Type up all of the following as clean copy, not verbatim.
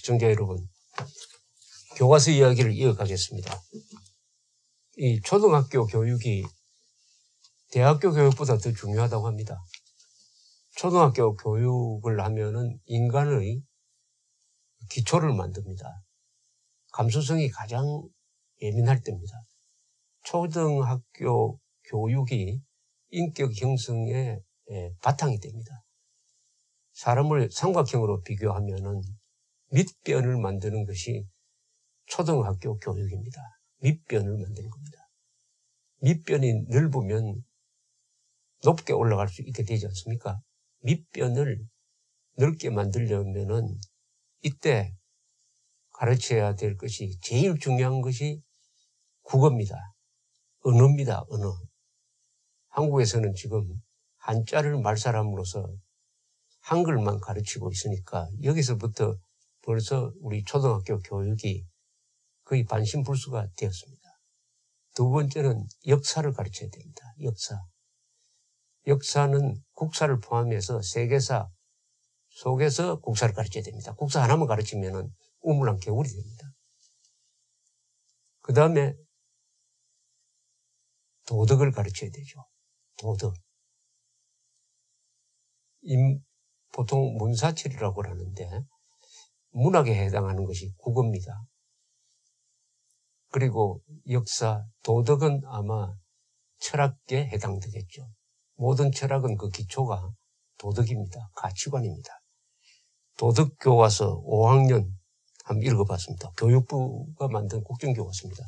시청자 여러분, 교과서 이야기를 이어가겠습니다. 이 초등학교 교육이 대학교 교육보다 더 중요하다고 합니다. 초등학교 교육을 하면은 인간의 기초를 만듭니다. 감수성이 가장 예민할 때입니다. 초등학교 교육이 인격 형성의 바탕이 됩니다. 사람을 삼각형으로 비교하면은 밑변을 만드는 것이 초등학교 교육입니다. 밑변을 만드는 겁니다. 밑변이 넓으면 높게 올라갈 수 있게 되지 않습니까? 밑변을 넓게 만들려면은 이때 가르쳐야 될 것이 제일 중요한 것이 국어입니다. 언어입니다. 언어. 한국에서는 지금 한자를 말살함으로써 한글만 가르치고 있으니까 여기서부터 벌써 우리 초등학교 교육이 거의 반신불수가 되었습니다. 두 번째는 역사를 가르쳐야 됩니다. 역사는 국사를 포함해서 세계사 속에서 국사를 가르쳐야 됩니다. 국사 하나만 가르치면은 우물랑 개울이 됩니다. 그 다음에 도덕을 가르쳐야 되죠. 도덕. 보통 문사철이라고 하는데 문학에 해당하는 것이 국어입니다. 그리고 역사, 도덕은 아마 철학에 해당되겠죠. 모든 철학은 그 기초가 도덕입니다. 가치관입니다. 도덕교과서 5학년 한번 읽어봤습니다. 교육부가 만든 국정교과서입니다.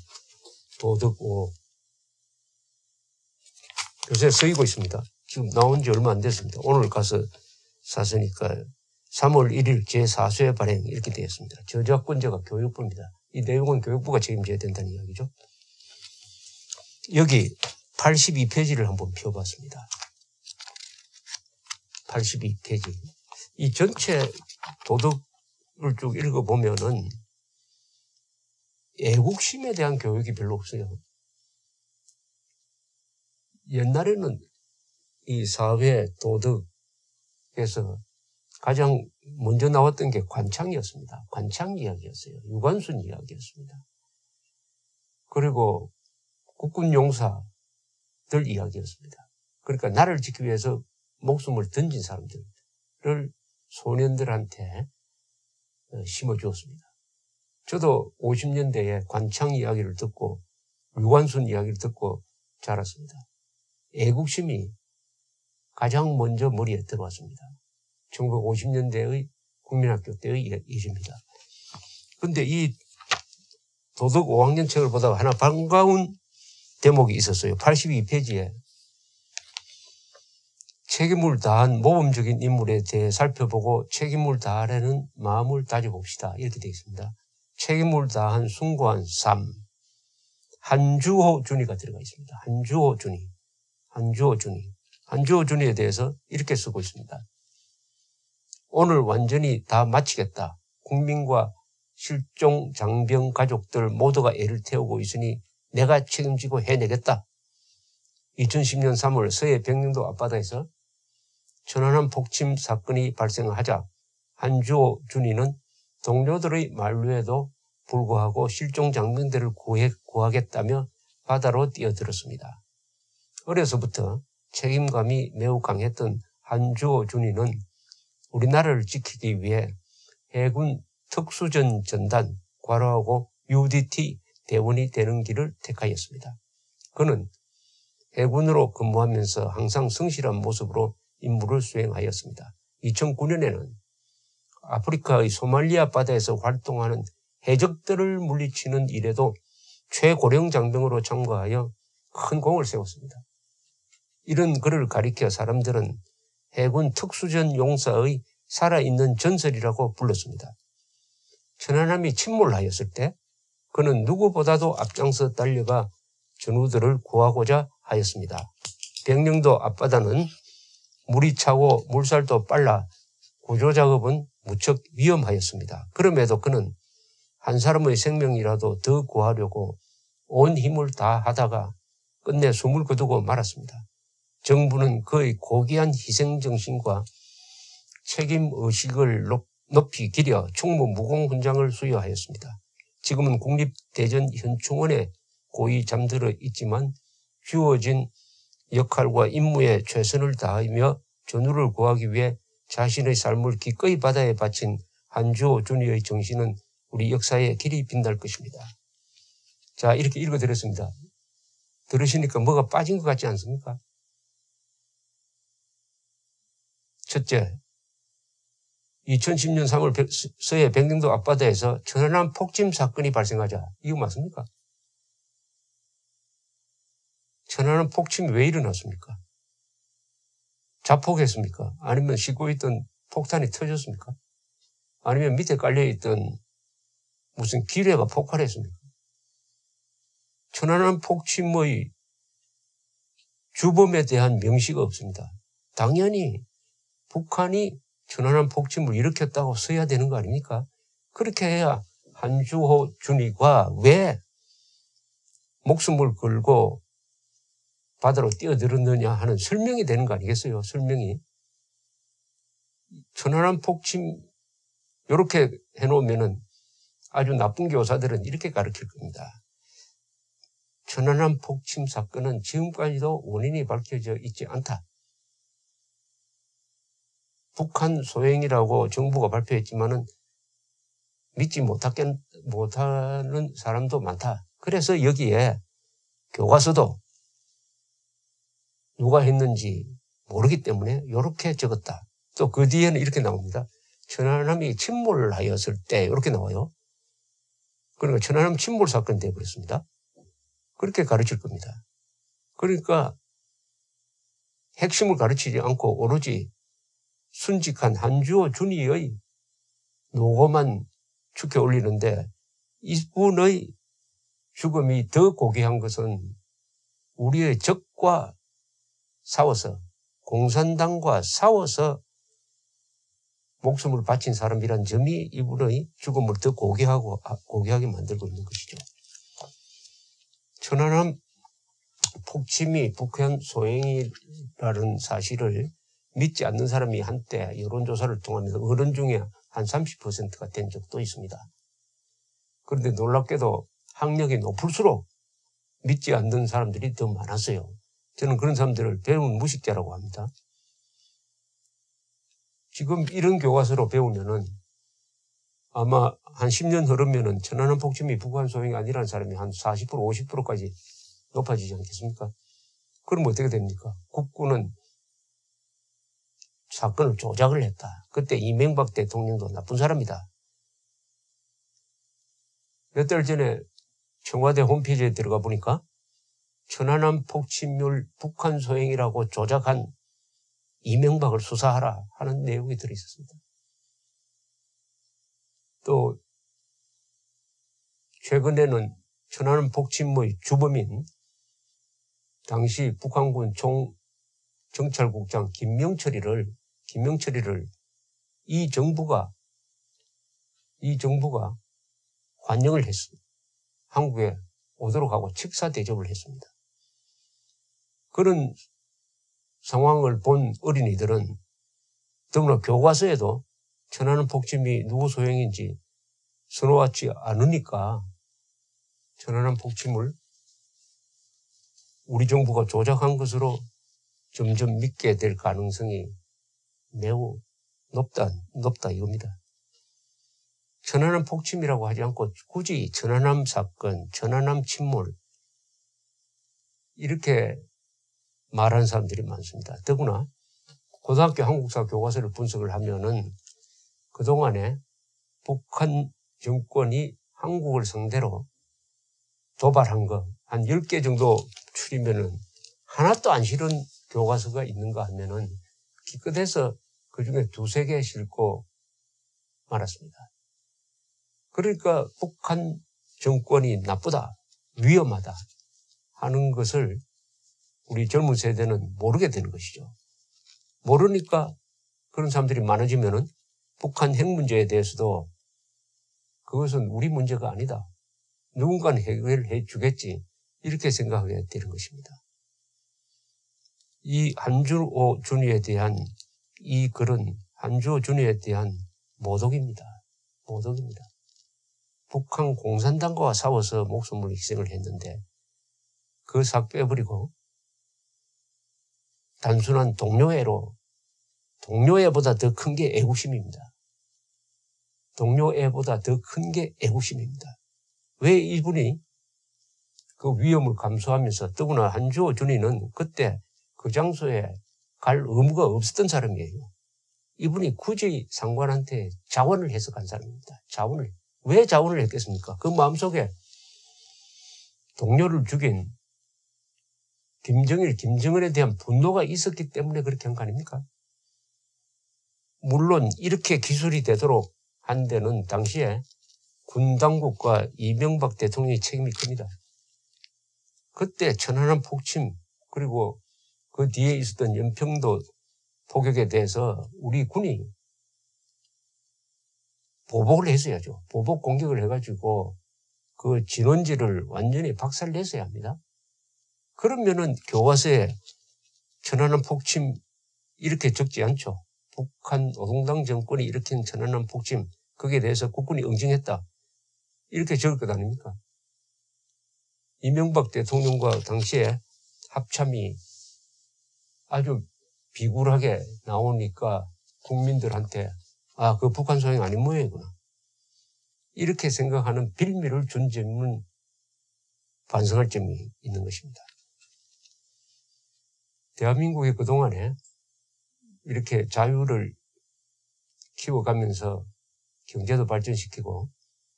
도덕 5. 요새 쓰이고 있습니다. 지금 나온 지 얼마 안 됐습니다. 오늘 가서 샀으니까 3월 1일 제4쇄 발행 이렇게 되어 있습니다. 저작권자가 교육부입니다. 이 내용은 교육부가 책임져야 된다는 이야기죠. 여기 82페이지를 한번 펴봤습니다. 82페이지. 이 전체 도덕을 쭉 읽어보면은 애국심에 대한 교육이 별로 없어요. 옛날에는 이 사회 도덕에서 가장 먼저 나왔던 게 관창이었습니다. 관창 이야기였어요. 유관순 이야기였습니다. 그리고 국군 용사들 이야기였습니다. 그러니까 나라를 지키기 위해서 목숨을 던진 사람들을 소년들한테 심어주었습니다. 저도 50년대에 관창 이야기를 듣고 유관순 이야기를 듣고 자랐습니다. 애국심이 가장 먼저 머리에 들어왔습니다. 1950년대의 국민학교 때의 일입니다. 그런데 이 도덕 5학년 책을 보다가 하나 반가운 대목이 있었어요. 82페이지에 책임을 다한 모범적인 인물에 대해 살펴보고 책임을 다하려는 마음을 다져봅시다. 이렇게 되어 있습니다. 책임을 다한 숭고한 삶. 한주호 준이가 들어가 있습니다. 한주호 준이에 대해서 이렇게 쓰고 있습니다. 오늘 완전히 다 마치겠다. 국민과 실종 장병 가족들 모두가 애를 태우고 있으니 내가 책임지고 해내겠다. 2010년 3월 서해 백령도 앞바다에서 천안함 폭침 사건이 발생하자 한주호 준이는 동료들의 만류에도 불구하고 실종 장병들을 구하겠다며 바다로 뛰어들었습니다. 어려서부터 책임감이 매우 강했던 한주호 준이는 우리나라를 지키기 위해 해군 특수전 전단 괄호하고 UDT 대원이 되는 길을 택하였습니다. 그는 해군으로 근무하면서 항상 성실한 모습으로 임무를 수행하였습니다. 2009년에는 아프리카의 소말리아 바다에서 활동하는 해적들을 물리치는 일에도 최고령 장병으로 참가하여 큰功을 세웠습니다. 이런 그를 가리켜 사람들은 해군 특수전 용사의 살아있는 전설이라고 불렀습니다. 천안함이 침몰하였을 때 그는 누구보다도 앞장서 달려가 전우들을 구하고자 하였습니다. 백령도 앞바다는 물이 차고 물살도 빨라 구조작업은 무척 위험하였습니다. 그럼에도 그는 한 사람의 생명이라도 더 구하려고 온 힘을 다하다가 끝내 숨을 거두고 말았습니다. 정부는 그의 고귀한 희생정신과 책임의식을 높이 기려 총무 무공훈장을 수여하였습니다. 지금은 국립대전현충원에 고이 잠들어 있지만 주어진 역할과 임무에 최선을 다하며 전우를 구하기 위해 자신의 삶을 기꺼이 바다에 바친 한주호 준이의 정신은 우리 역사에 길이 빛날 것입니다. 자, 이렇게 읽어드렸습니다. 들으시니까 뭐가 빠진 것 같지 않습니까? 첫째, 2010년 3월 서해 백령도 앞바다에서 천안함 폭침 사건이 발생하자. 이거 맞습니까? 천안함 폭침이 왜 일어났습니까? 자폭했습니까? 아니면 싣고 있던 폭탄이 터졌습니까? 아니면 밑에 깔려있던 무슨 기뢰가 폭발했습니까? 천안함 폭침의 주범에 대한 명시가 없습니다. 당연히 북한이 천안함 폭침을 일으켰다고 써야 되는 거 아닙니까? 그렇게 해야 한주호 준이가 왜 목숨을 걸고 바다로 뛰어들었느냐 하는 설명이 되는 거 아니겠어요? 설명이. 천안함 폭침 이렇게 해놓으면은 아주 나쁜 교사들은 이렇게 가르칠 겁니다. 천안함 폭침 사건은 지금까지도 원인이 밝혀져 있지 않다. 북한 소행이라고 정부가 발표했지만은 믿지 못하는 사람도 많다. 그래서 여기에 교과서도 누가 했는지 모르기 때문에 이렇게 적었다. 또 그 뒤에는 이렇게 나옵니다. 천안함이 침몰을 하였을 때 이렇게 나와요. 그러니까 천안함 침몰 사건이 되어버렸습니다. 그렇게 가르칠 겁니다. 그러니까 핵심을 가르치지 않고 오로지 순직한 한주호 준이의 노고만 축해 올리는데 이분의 죽음이 더 고귀한 것은 우리의 적과 싸워서 공산당과 싸워서 목숨을 바친 사람이란 점이 이분의 죽음을 더 고귀하게 만들고 있는 것이죠. 천안함 폭침이 북한 소행이라는 사실을 믿지 않는 사람이 한때 여론조사를 통하면서 어른 중에 한 30%가 된 적도 있습니다. 그런데 놀랍게도 학력이 높을수록 믿지 않는 사람들이 더 많았어요. 저는 그런 사람들을 배운 무식자라고 합니다. 지금 이런 교과서로 배우면은 아마 한 10년 흐르면은 천안함 폭침이 북한 소행이 아니라는 사람이 한 40%, 50%까지 높아지지 않겠습니까? 그럼 어떻게 됩니까? 국군은 사건을 조작을 했다. 그때 이명박 대통령도 나쁜 사람이다. 몇 달 전에 청와대 홈페이지에 들어가 보니까 천안함 폭침률 북한 소행이라고 조작한 이명박을 수사하라 하는 내용이 들어있었습니다. 또 최근에는 천안함 폭침의 주범인 당시 북한군 총정찰국장 김명철이를 이 정부가 환영을 했습니다. 한국에 오도록 하고 축사 대접을 했습니다. 그런 상황을 본 어린이들은 더구나 교과서에도 천안함 폭침이 누구 소행인지 써놓지 않으니까 천안함 폭침을 우리 정부가 조작한 것으로 점점 믿게 될 가능성이 매우 높다 이겁니다. 천안함 폭침이라고 하지 않고 굳이 천안함 사건, 천안함 침몰 이렇게 말하는 사람들이 많습니다. 더구나 고등학교 한국사 교과서를 분석을 하면은 그동안에 북한 정권이 한국을 상대로 도발한 거 한 10개 정도 추리면은 하나도 안 실은 교과서가 있는가 하면은 기껏해서 그중에 2-3개 싣고 말았습니다. 그러니까 북한 정권이 나쁘다, 위험하다 하는 것을 우리 젊은 세대는 모르게 되는 것이죠. 모르니까 그런 사람들이 많아지면은 북한 핵 문제에 대해서도 그것은 우리 문제가 아니다. 누군가는 해결해 주겠지. 이렇게 생각하게 되는 것입니다. 이 한주호 준이에 대한 이 글은 한주호 준이에 대한 모독입니다. 모독입니다. 북한 공산당과 싸워서 목숨을 희생을 했는데 그 싹 빼버리고 단순한 동료애로, 동료애보다 더 큰 게 애국심입니다. 동료애보다 더 큰 게 애국심입니다. 왜 이분이 그 위험을 감수하면서, 더구나 한주호 준이는 그때 그 장소에 갈 의무가 없었던 사람이에요. 이분이 굳이 상관한테 자원을 해서 간 사람입니다. 자원을. 왜 자원을 했겠습니까? 그 마음속에 동료를 죽인 김정일, 김정은에 대한 분노가 있었기 때문에 그렇게 한 거 아닙니까? 물론 이렇게 기술이 되도록 한 데는 당시에 군 당국과 이명박 대통령의 책임이 큽니다. 그때 천안함 폭침 그리고 그 뒤에 있었던 연평도 포격에 대해서 우리 군이 보복을 했어야죠. 보복 공격을 해가지고 그 진원지를 완전히 박살냈어야 합니다. 그러면은 교과서에 천안함 폭침 이렇게 적지 않죠. 북한 노동당 정권이 일으킨 천안함 폭침, 거기에 대해서 국군이 응징했다. 이렇게 적을 것 아닙니까? 이명박 대통령과 당시에 합참이 아주 비굴하게 나오니까 국민들한테 아, 그 북한 소행 아닌 모양이구나. 이렇게 생각하는 빌미를 준 점은 반성할 점이 있는 것입니다. 대한민국이 그동안에 이렇게 자유를 키워가면서 경제도 발전시키고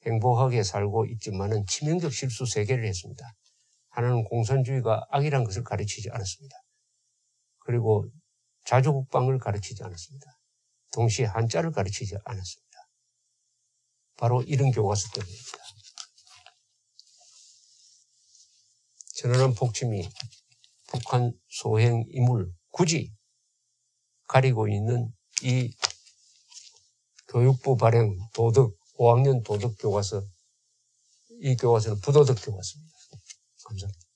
행복하게 살고 있지만은 치명적 실수 3개를 했습니다. 하나는 공산주의가 악이라는 것을 가르치지 않았습니다. 그리고 자주국방을 가르치지 않았습니다. 동시에 한자를 가르치지 않았습니다. 바로 이런 교과서 때문입니다. 천안함 폭침이 북한 소행 임무를 굳이 가리고 있는 이 교육부 발행 도덕 5학년 도덕 교과서, 이 교과서는 부도덕 교과서입니다. 감사합니다.